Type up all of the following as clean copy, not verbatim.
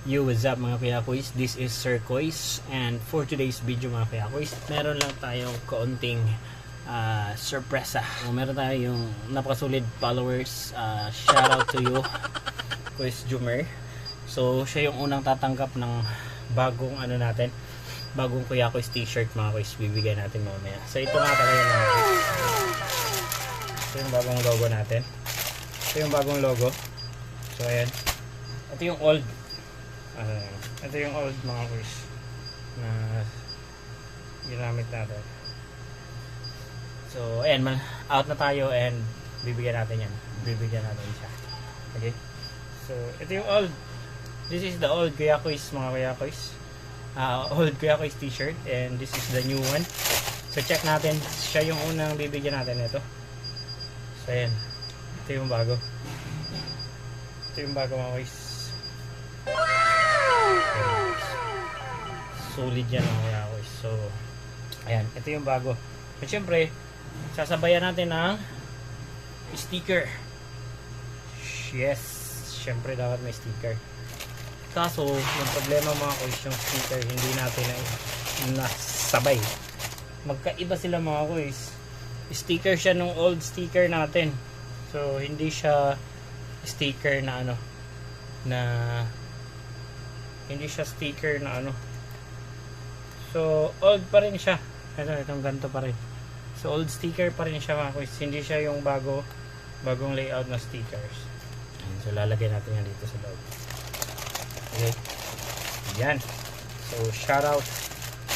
Yo, what's up mga Kuya Kuys? This is Sir Kuys, and for today's video mga Kuya Kuys, meron lang tayong kaunting sorpresa. Meron tayong napakasulit followers. Shout out to you, Kuys Jumer. So siya yung unang tatanggap ng bagong bagong Kuya Kuys t-shirt mga Kuys, bibigyan natin mamaya. So ito nga pala yung mga Kuys. Ito yung bagong logo natin. Ito yung bagong logo. So ayan. Ito yung old. Ito yung old mga Kuys na ginamit natin. So ayan, out na tayo and bibigyan natin yan. Bibigyan natin siya. Okay. So ito yung old. This is the old Kuya Kuys mga Kuya Kuys. Old Kuya Kuys t-shirt, and this is the new one. So check natin. Siya yung unang bibigyan natin ito. So ayan. Ito yung bago. Ito yung bago mga Kuys. Solid yan mga Kuys. So ayan, ito yung bago. At syempre sasabayan natin ng sticker. Yes, syempre dapat may sticker. Kaso yung problema mga Kuys, yung sticker hindi natin nasabay. Magkaiba sila mga Kuys. Sticker siya nung old sticker natin. So hindi siya sticker na hindi siya sticker na so old pa rin siya. Itong ganito pa rin. So old sticker pa rin siya mga Kuys. Hindi siya yung bagong layout na stickers. So lalagay natin yan dito sa loob. Okay. Yan. So shout out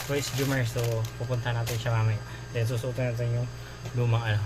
Kuys Jumer. So pupunta natin siya mamaya. Then susuotin natin yung lumang